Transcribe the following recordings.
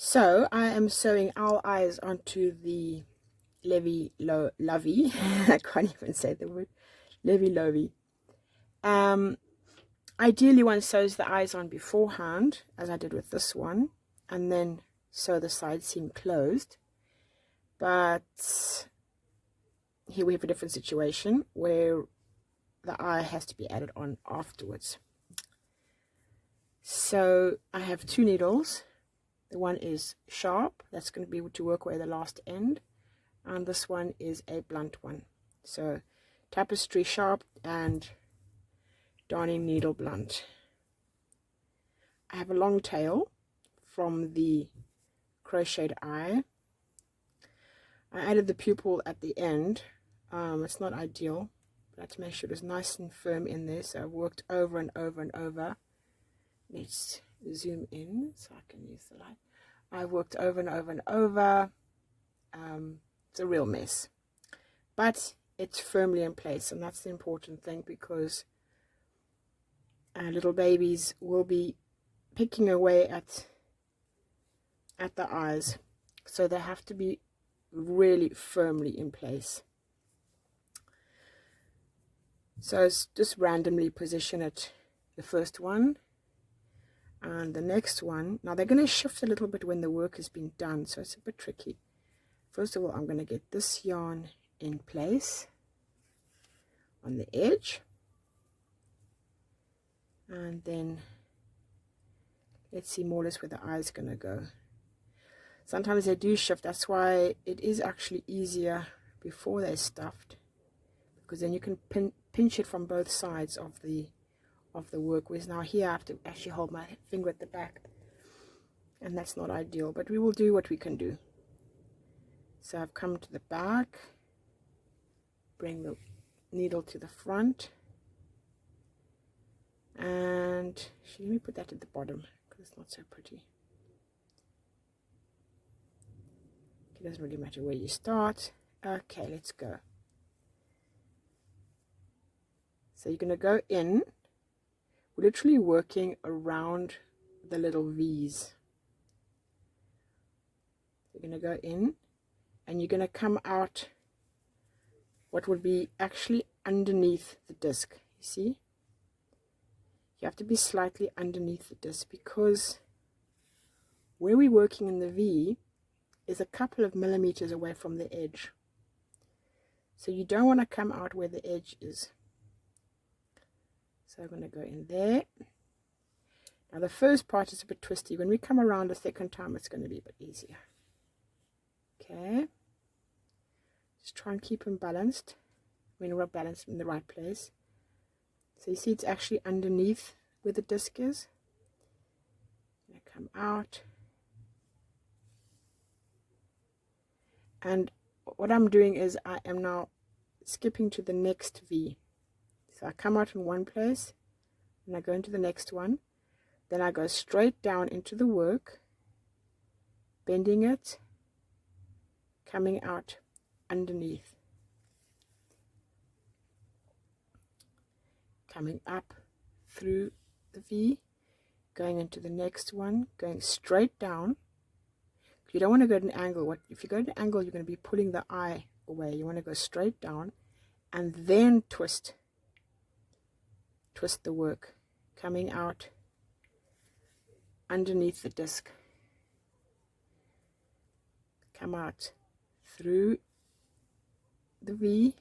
So I am sewing owl eyes onto the LOVEY. I can't even say the word. LOVEY. Ideally one sews the eyes on beforehand, as I did with this one, and then sew the side seam closed. But here we have a different situation where the eye has to be added on afterwards. So I have two needles. The one is sharp, that's going to be to work away the last end, and this one is a blunt one. So tapestry sharp and darning needle blunt. I have a long tail from the crocheted eye. I added the pupil at the end. It's not ideal, but I had to make sure it was nice and firm in there, so I worked over and over and over. Let's zoom in so I can use the light. I worked over and over and over. It's a real mess, but it's firmly in place, and that's the important thing, because little babies will be picking away at the eyes, so they have to be really firmly in place. So just randomly position it, the first one and the next one. Now they're going to shift a little bit when the work has been done, so it's a bit tricky. First of all, I'm going to get this yarn in place on the edge, and then let's see more or less where the eye is going to go. Sometimes they do shift, that's why it is actually easier before they're stuffed, because then you can pinch it from both sides of the work. Whereas now here I have to actually hold my finger at the back, and that's not ideal, but we will do what we can do. So I've come to the back, bring the needle to the front, and let me put that at the bottom because it's not so pretty. It doesn't really matter where you start. Okay, let's go. So you're going to go in. We're literally working around the little V's. You're going to go in, and you're going to come out what would be actually underneath the disc. You see? You have to be slightly underneath the disc, because where we're working in the V is a couple of millimeters away from the edge. So you don't want to come out where the edge is. So I'm going to go in there. Now the first part is a bit twisty. When we come around the second time, it's going to be a bit easier. Okay. Just try and keep them balanced. I mean, we're balanced in the right place. So you see it's actually underneath where the disc is. I'm going to come out. And what I'm doing is I am now skipping to the next V. So I come out in one place, and I go into the next one. Then I go straight down into the work, bending it, coming out underneath, coming up through the V, going into the next one, going straight down. You don't want to go at an angle. If you go at an angle, you're going to be pulling the eye away. You want to go straight down and then twist the work, coming out underneath the disc. Come out through the V,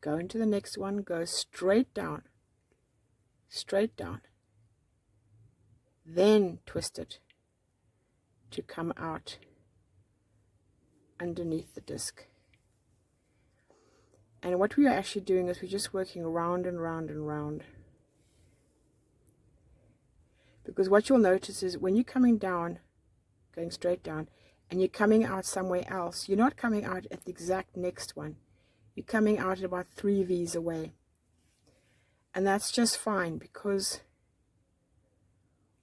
go into the next one, go straight down, then twist it to come out underneath the disc. And what we are actually doing is we're just working round and round and round. Because what you'll notice is when you're coming down, going straight down, and you're coming out somewhere else, you're not coming out at the exact next one. You're coming out at about 3 V's away. And that's just fine, because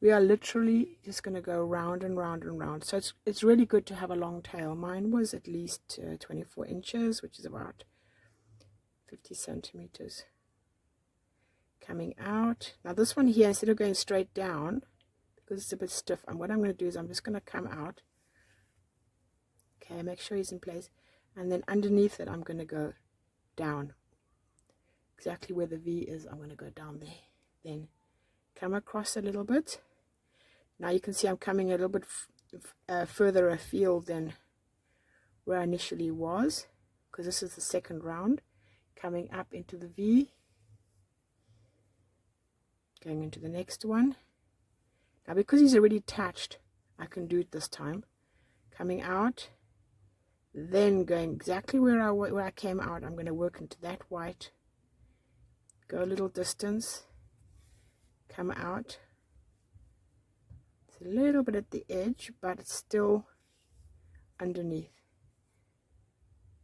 we are literally just going to go round and round and round. So it's really good to have a long tail. Mine was at least 24 inches, which is about 50 centimeters. Coming out. Now this one here, instead of going straight down, because it's a bit stiff. And what I'm going to do is I'm just going to come out. Okay, make sure he's in place. And then underneath it, I'm going to go down. Exactly where the V is, I'm going to go down there. Then come across a little bit. Now you can see I'm coming a little bit further afield than where I initially was, because this is the second round. Coming up into the V. Going into the next one. Now because he's already attached, I can do it this time. Coming out. Then going exactly where I came out, I'm going to work into that white. Go a little distance. Come out. It's a little bit at the edge, but it's still underneath.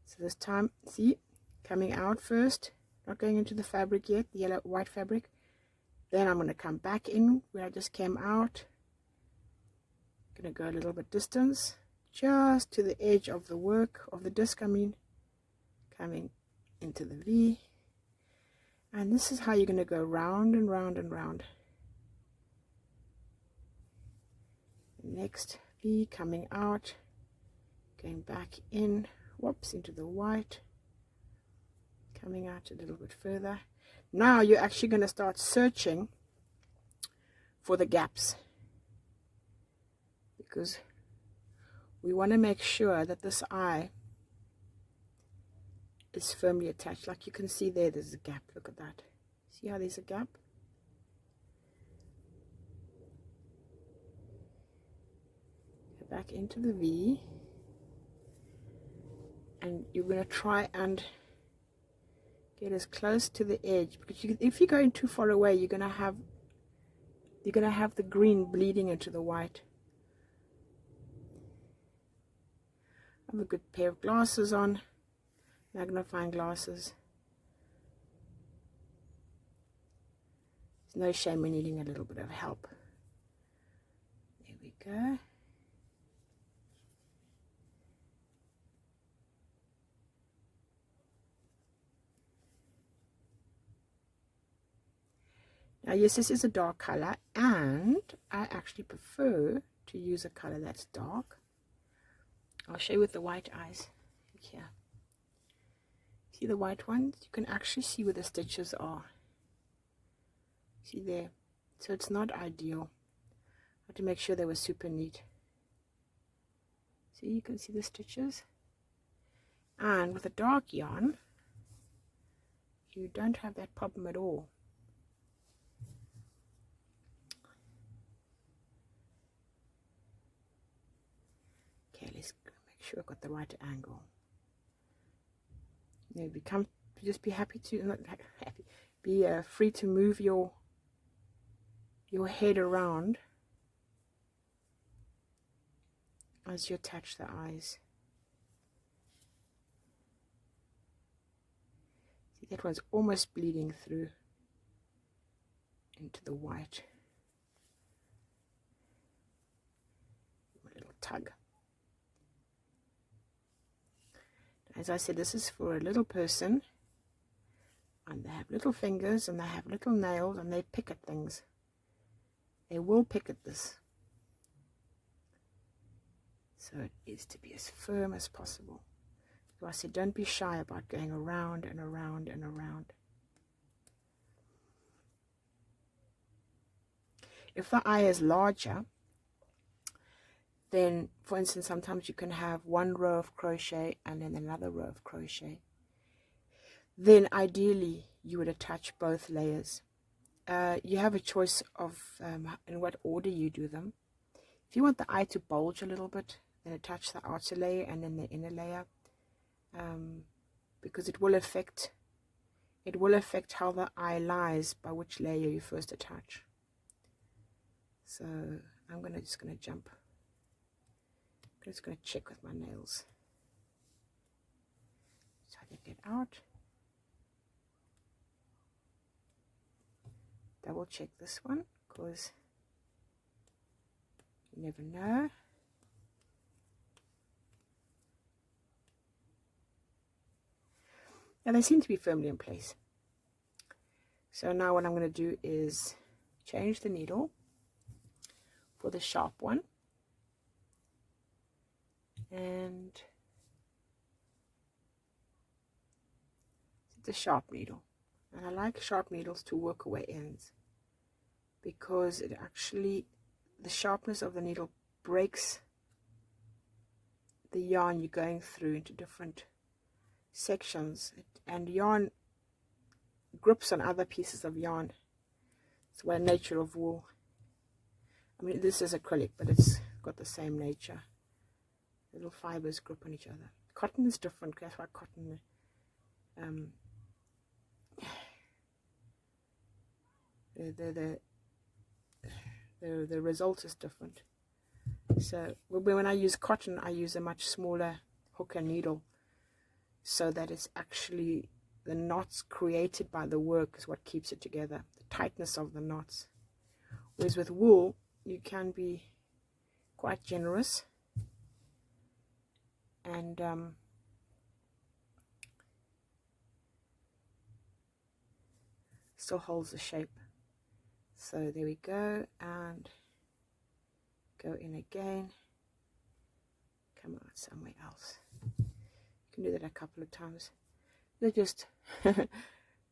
So this time, see, coming out first, not going into the fabric yet, the yellow white fabric. Then I'm going to come back in where I just came out. Going to go a little bit distance, just to the edge of the work, of the disc I mean, coming into the V. And this is how you're going to go round and round and round. Next V, coming out, going back in, whoops, into the white, coming out a little bit further. Now you're actually going to start searching for the gaps, because we want to make sure that this eye is firmly attached. Like you can see there's a gap. Look at that. See how there's a gap? Go back into the V, and you're going to try and get as close to the edge, because if you're going too far away, you're going to have the green bleeding into the white. Have a good pair of glasses on, magnifying glasses. There's no shame in needing a little bit of help. There we go. Now yes, this is a dark color, and I actually prefer to use a color that's dark. I'll show you with the white eyes. Here. See the white ones? You can actually see where the stitches are. See there? So it's not ideal. I have to make sure they were super neat. See, you can see the stitches. And with a dark yarn, you don't have that problem at all. Okay, let's make sure I've got the right angle. You know, just be happy to, not happy, be free to move your head around as you attach the eyes. See, that one's almost bleeding through into the white. A little tug. As I said, this is for a little person, and they have little fingers and they have little nails and they pick at things. They will pick at this. So it is to be as firm as possible. So I said, don't be shy about going around and around and around. If the eye is larger, then, for instance, sometimes you can have one row of crochet and then another row of crochet. Then ideally you would attach both layers. You have a choice of in what order you do them. If you want the eye to bulge a little bit, then attach the outer layer and then the inner layer, because it will affect how the eye lies by which layer you first attach. So I'm just gonna jump. I'm just going to check with my nails so I get out. Double check this one, because you never know. Now they seem to be firmly in place. So now what I'm going to do is change the needle. for the sharp one, and the sharp needle. And I like sharp needles to work away ends, because it actually, the sharpness of the needle breaks the yarn you're going through into different sections, and yarn grips on other pieces of yarn. It's the nature of wool. I mean, this is acrylic, but it's got the same nature. Little fibers grip on each other. Cotton is different. That's why cotton, the result is different. So when I use cotton, I use a much smaller hook and needle, so that it's actually the knots created by the work is what keeps it together, the tightness of the knots. Whereas with wool, you can be quite generous, and still holds the shape. So there we go, and go in again, come out somewhere else. You can do that a couple of times. They're just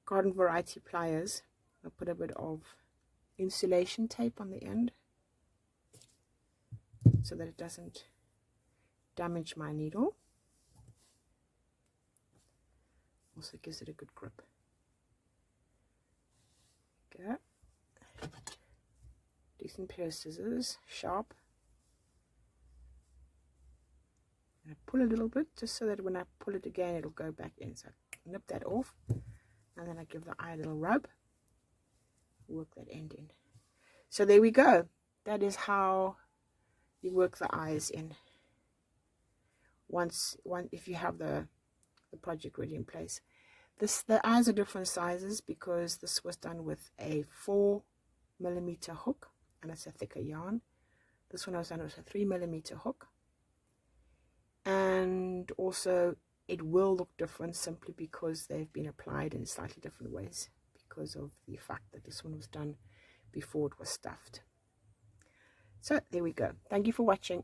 garden variety pliers. I'll put a bit of insulation tape on the end so that it doesn't damage my needle. Also gives it a good grip. Go. Decent pair of scissors, sharp. And I pull a little bit just so that when I pull it again, it'll go back in. So I nip that off, and then I give the eye a little rub, work that end in. So there we go. That is how you work the eyes in. If you have the project ready in place. The eyes are different sizes because this was done with a 4mm hook, and it's a thicker yarn. This one I was done with a 3mm hook, and also it will look different simply because they've been applied in slightly different ways, because of the fact that this one was done before it was stuffed. So there we go. Thank you for watching.